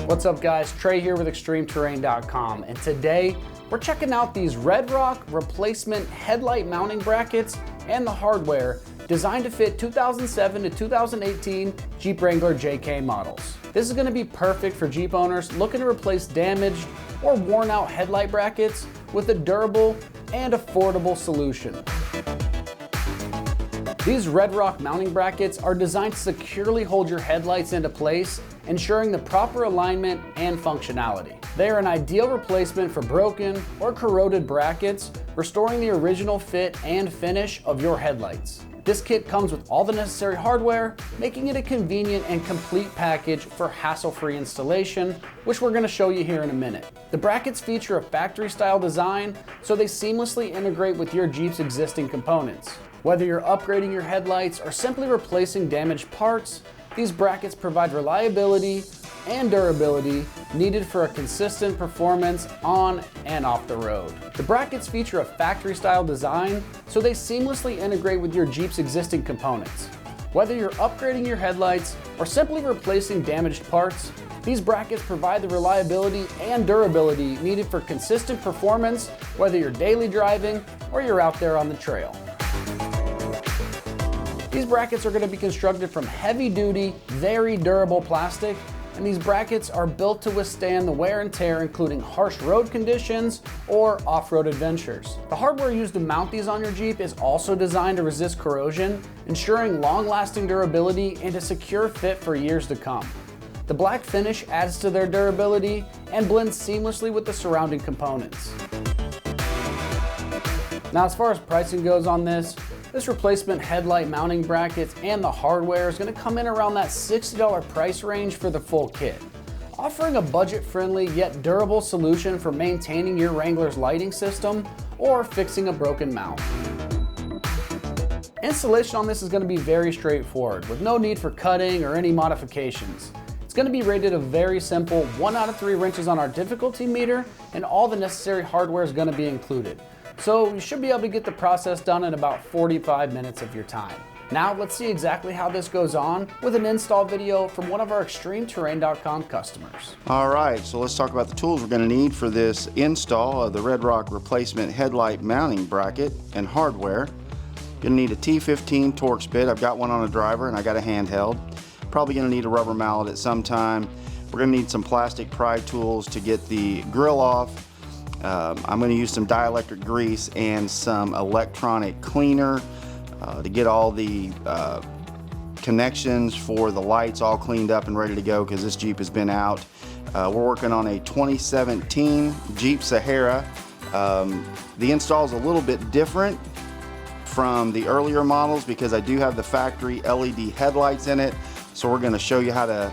What's up guys, Trey here with ExtremeTerrain.com, and today we're checking out these Red Rock replacement headlight mounting brackets and the hardware designed to fit 2007 to 2018 Jeep Wrangler JK models. This is going to be perfect for Jeep owners looking to replace damaged or worn out headlight brackets with a durable and affordable solution. These Red Rock mounting brackets are designed to securely hold your headlights into place, ensuring the proper alignment and functionality. They are an ideal replacement for broken or corroded brackets, restoring the original fit and finish of your headlights. This kit comes with all the necessary hardware, making it a convenient and complete package for hassle-free installation, which we're going to show you here in a minute. The brackets feature a factory-style design, so they seamlessly integrate with your Jeep's existing components. Whether you're upgrading your headlights or simply replacing damaged parts, these brackets provide reliability and durability needed for a consistent performance on and off the road. The brackets feature a factory-style design, so they seamlessly integrate with your Jeep's existing components. Whether you're upgrading your headlights or simply replacing damaged parts, these brackets provide the reliability and durability needed for consistent performance, whether you're daily driving or you're out there on the trail. These brackets are going to be constructed from heavy-duty, very durable plastic, and these brackets are built to withstand the wear and tear, including harsh road conditions or off-road adventures. The hardware used to mount these on your Jeep is also designed to resist corrosion, ensuring long-lasting durability and a secure fit for years to come. The black finish adds to their durability and blends seamlessly with the surrounding components. Now, as far as pricing goes on this replacement headlight mounting brackets and the hardware is going to come in around that $60 price range for the full kit, offering a budget-friendly yet durable solution for maintaining your Wrangler's lighting system or fixing a broken mount. Installation on this is going to be very straightforward, with no need for cutting or any modifications. It's going to be rated a very simple 1 out of 3 wrenches on our difficulty meter, and all the necessary hardware is going to be included. So you should be able to get the process done in about 45 minutes of your time. Now let's see exactly how this goes on with an install video from one of our ExtremeTerrain.com customers. All right, so let's talk about the tools we're going to need for this install of the Red Rock replacement headlight mounting bracket and hardware. Going to need a T15 Torx bit. I've got one on a driver and I got a handheld. Probably going to need a rubber mallet at some time. We're going to need some plastic pry tools to get the grill off. I'm going to use some dielectric grease and some electronic cleaner to get all the connections for the lights all cleaned up and ready to go, because this Jeep has been out. We're working on a 2017 Jeep Sahara. The install is a little bit different from the earlier models because I do have the factory LED headlights in it, so we're going to show you how to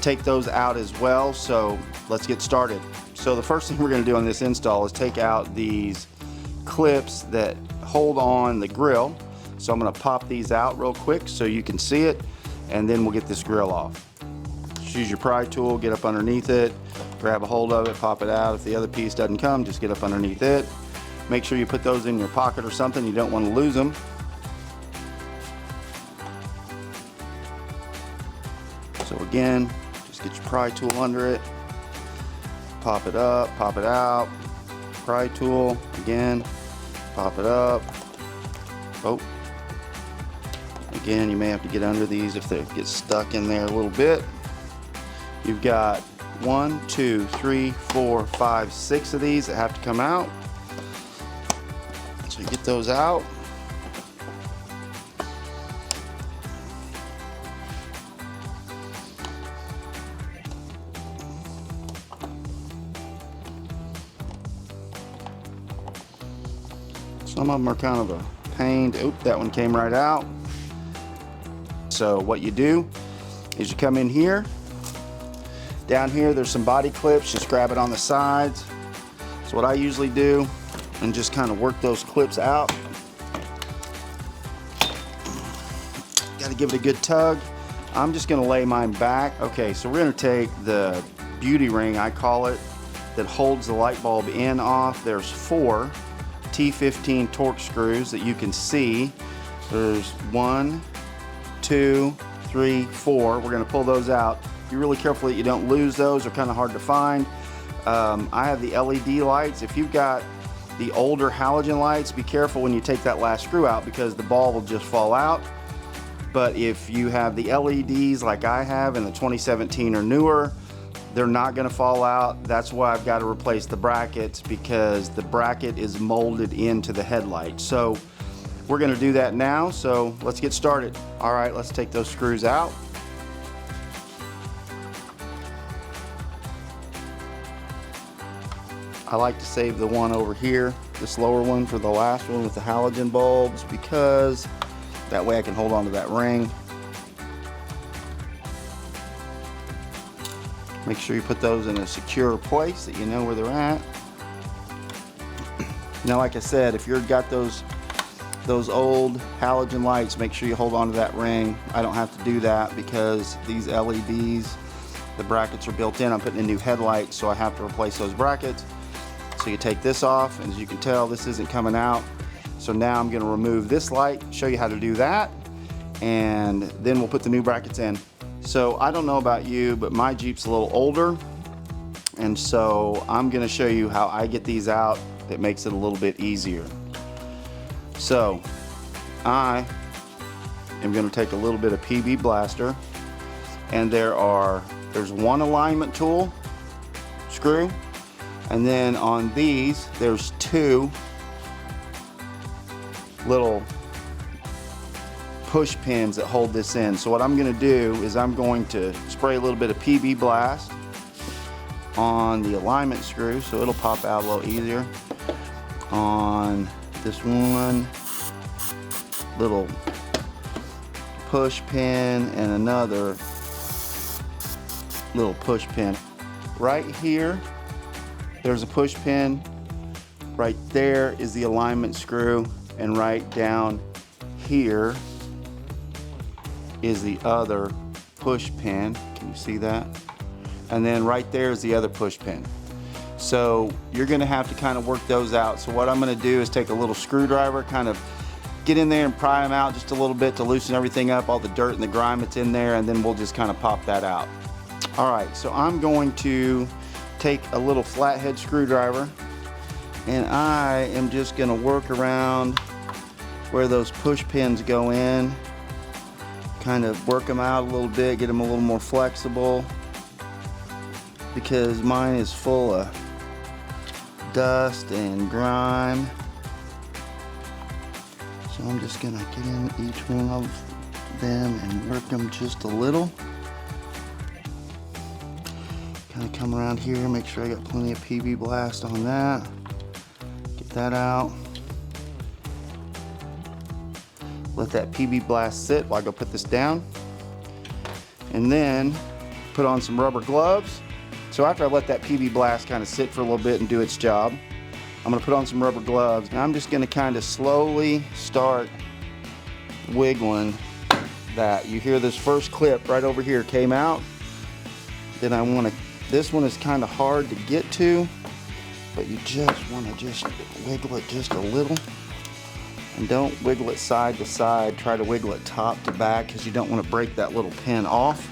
take those out as well. So let's get started. So the first thing we're going to do on this install is take out these clips that hold on the grill. So I'm going to pop these out real quick so you can see it, and then we'll get this grill off. Just use your pry tool, get up underneath it, grab a hold of it, pop it out. If the other piece doesn't come, just get up underneath it. Make sure you put those in your pocket or something. You don't want to lose them. So again, just get your pry tool under it. Pop it up, pop it out, pry tool, again, pop it up. Oh, again, you may have to get under these if they get stuck in there a little bit. You've got 1, 2, 3, 4, 5, 6 of these that have to come out. So you get those out. Some of them are kind of a pain. Oop, that one came right out. So what you do is you come in here. Down here there's some body clips. Just grab it on the sides. That's what I usually do, and just kind of work those clips out. Got to give it a good tug. I'm just going to lay mine back. Okay, so we're going to take the beauty ring, I call it, that holds the light bulb in off. There's 4 T15 Torx screws that you can see. There's 1, 2, 3, 4. We're going to pull those out. Be really careful that you don't lose those. They're kind of hard to find. I have the LED lights. If you've got the older halogen lights, be careful when you take that last screw out because the ball will just fall out. But if you have the LEDs like I have in the 2017 or newer, they're not going to fall out. That's why I've got to replace the brackets, because the bracket is molded into the headlight. So we're going to do that now, so let's get started. All right, let's take those screws out. I like to save the one over here, this lower one, for the last one with the halogen bulbs, because that way I can hold on to that ring. Make sure you put those in a secure place that you know where they're at. Now, like I said, if you've got those old halogen lights, make sure you hold on to that ring. I don't have to do that because these LEDs, the brackets are built in. I'm putting in new headlights, so I have to replace those brackets. So you take this off, and as you can tell, this isn't coming out. So now I'm going to remove this light, show you how to do that, and then we'll put the new brackets in. So I don't know about you, but my Jeep's a little older, and so I'm going to show you how I get these out. That makes it a little bit easier. So I am going to take a little bit of PB Blaster, and there's one alignment tool screw, and then on these there's two little push pins that hold this in. So what I'm going to do is I'm going to spray a little bit of PB Blast on the alignment screw so it'll pop out a little easier. On this one little push pin and another little push pin. Right here there's a push pin, right there is the alignment screw, and right down here is the other push pin. Can you see that? And then right there is the other push pin. So you're going to have to kind of work those out. So what I'm going to do is take a little screwdriver, kind of get in there and pry them out just a little bit to loosen everything up, all the dirt and the grime that's in there, and then we'll just kind of pop that out. All right, so I'm going to take a little flathead screwdriver, and I am just going to work around where those push pins go in, kind of work them out a little bit, get them a little more flexible, because mine is full of dust and grime. So I'm just gonna get in each one of them and work them just a little. Kind of come around here, make sure I got plenty of PB Blast on that. Get that out. Let that PB Blast sit while I go put this down. And then put on some rubber gloves. So after I let that PB Blast kind of sit for a little bit and do its job, I'm going to put on some rubber gloves. And I'm just going to kind of slowly start wiggling that. You hear this first clip right over here came out. Then I want to, this one is kind of hard to get to, but you just want to just wiggle it just a little. And don't wiggle it side to side. Try to wiggle it top to back because you don't want to break that little pin off.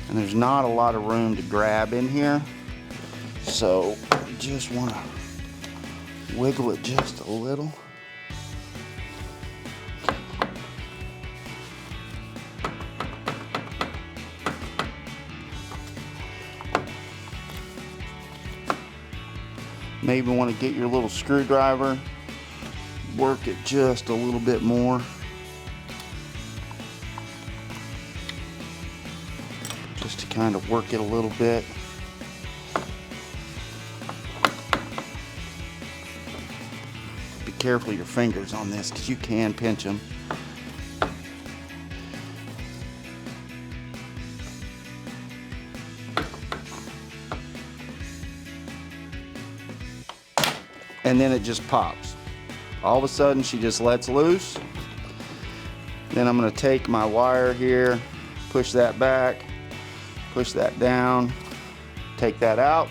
And there's not a lot of room to grab in here. So just want to wiggle it just a little. Maybe want to get your little screwdriver, work it just a little bit more. Just to kind of work it a little bit. Be careful of your fingers on this because you can pinch them. And then it just pops. All of a sudden she just lets loose. Then I'm going to take my wire here, push that back, push that down, take that out.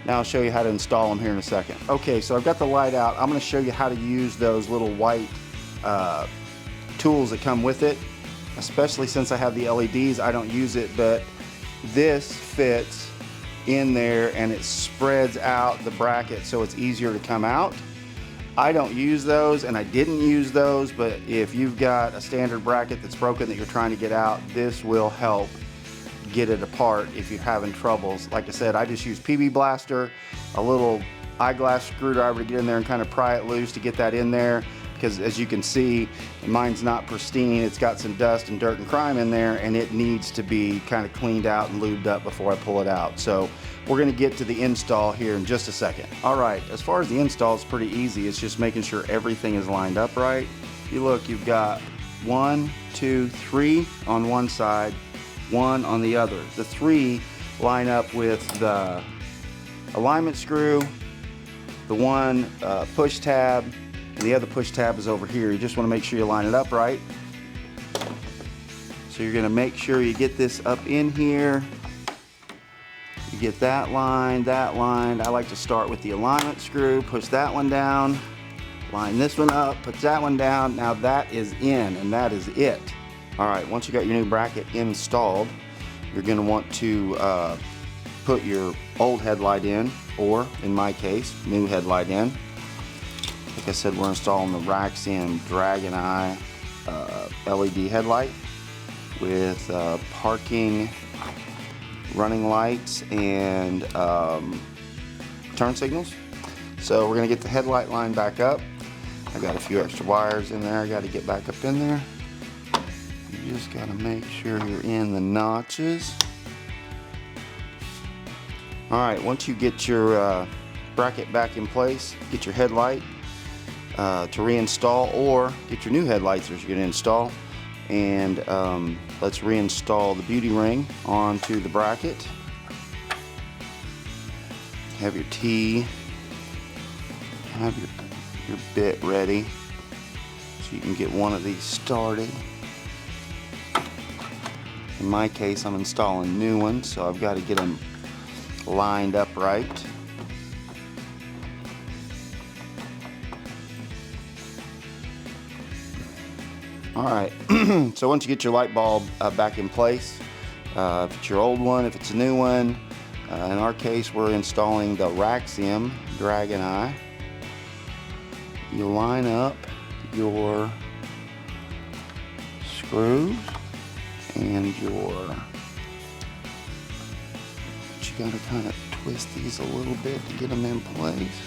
Now I'll show you how to install them here in a second. Okay, so I've got the light out. I'm going to show you how to use those little white tools that come with it. especially since I have the LEDs. I don't use it, but this fits in there and it spreads out the bracket so it's easier to come out. I don't use those, and I didn't use those, but if you've got a standard bracket that's broken that you're trying to get out, this will help get it apart if you're having troubles. Like I said, I just use PB Blaster, a little eyeglass screwdriver to get in there and kind of pry it loose to get that in there, because as you can see, mine's not pristine. It's got some dust and dirt and crime in there, and it needs to be kind of cleaned out and lubed up before I pull it out. So we're gonna get to the install here in just a second. All right, as far as the install, it's pretty easy. It's just making sure everything is lined up right. If you look, you've got 1, 2, 3 on one side, 1 on the other. The 3 line up with the alignment screw, the one push tab, and the other push tab is over here. You just want to make sure you line it up right. So you're going to make sure you get this up in here. You get that lined, that lined. I like to start with the alignment screw, push that one down, line this one up, put that one down. Now that is in, and that is it. All right, once you got your new bracket installed, you're going to want to put your old headlight in, or in my case, new headlight in. Like I said, we're installing the Raxium Dragon Eye LED headlight with parking, running lights, and turn signals. So we're going to get the headlight line back up. I got a few extra wires in there I got to get back up in there. You just got to make sure you're in the notches. All right, once you get your bracket back in place, get your headlight to reinstall, or get your new headlights that you're going to install, and let's reinstall the beauty ring onto the bracket. Have your T, have your bit ready so you can get one of these started. In my case, I'm installing new ones, so I've got to get them lined up right. All right, so once you get your light bulb back in place, if it's your old one, if it's a new one, in our case, we're installing the Raxium Dragon Eye. You line up your screws and you gotta kind of twist these a little bit to get them in place.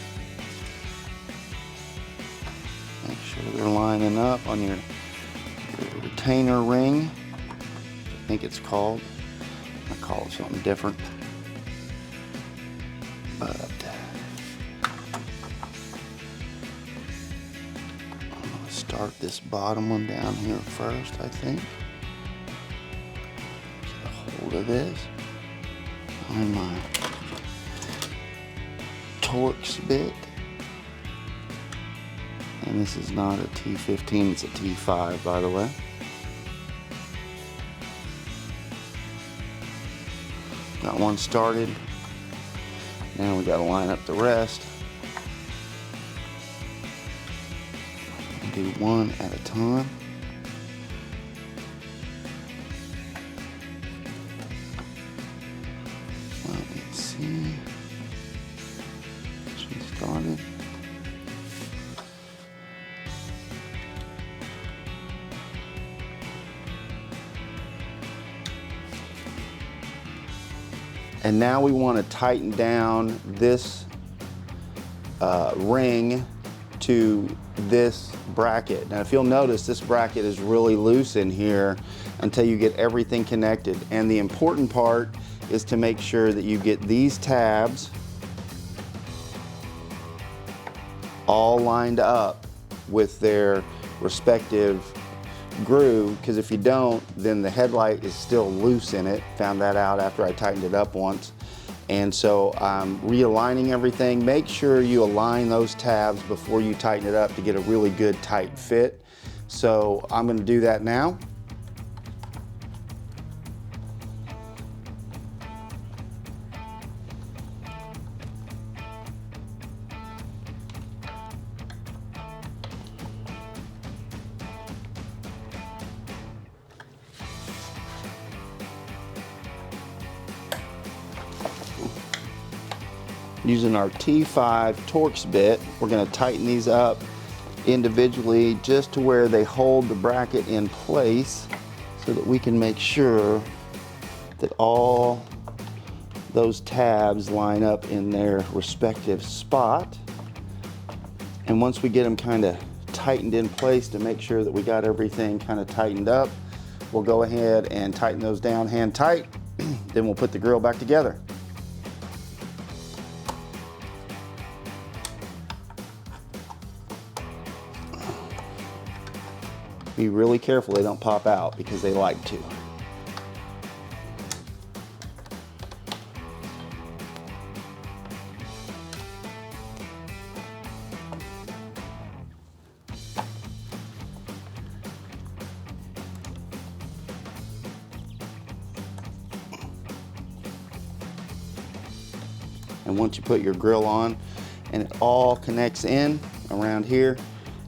Make sure they're lining up on your retainer ring, I think it's called. I call it something different, but I'm gonna start this bottom one down here first, I think. Get a hold of this on my Torx bit. And this is not a T15, it's a T5, by the way. Got one started. Now we got to line up the rest. Do one at a time. Let me see. This one started. And now we want to tighten down this ring to this bracket. Now if you'll notice, this bracket is really loose in here until you get everything connected. And the important part is to make sure that you get these tabs all lined up with their respective groove, because if you don't, then the headlight is still loose in it. Found that out after I tightened it up once. And so I'm realigning everything. Make sure you align those tabs before you tighten it up to get a really good tight fit. So I'm going to do that now. Using our T5 Torx bit, we're going to tighten these up individually just to where they hold the bracket in place so that we can make sure that all those tabs line up in their respective spot. And once we get them kind of tightened in place to make sure that we got everything kind of tightened up, we'll go ahead and tighten those down hand tight. Then we'll put the grill back together. Be really careful they don't pop out because they like to. And once you put your grill on and it all connects in around here,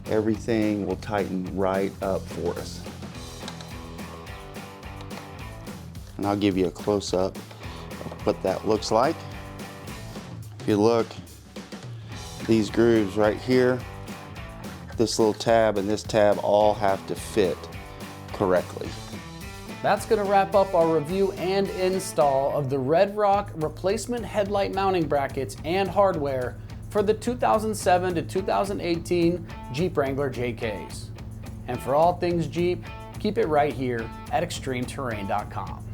everything will tighten right up for us. And I'll give you a close-up of what that looks like. If you look, these grooves right here, this little tab and this tab all have to fit correctly. That's going to wrap up our review and install of the Red Rock replacement headlight mounting brackets and hardware for the 2007 to 2018 Jeep Wrangler JKs. And for all things Jeep, keep it right here at ExtremeTerrain.com.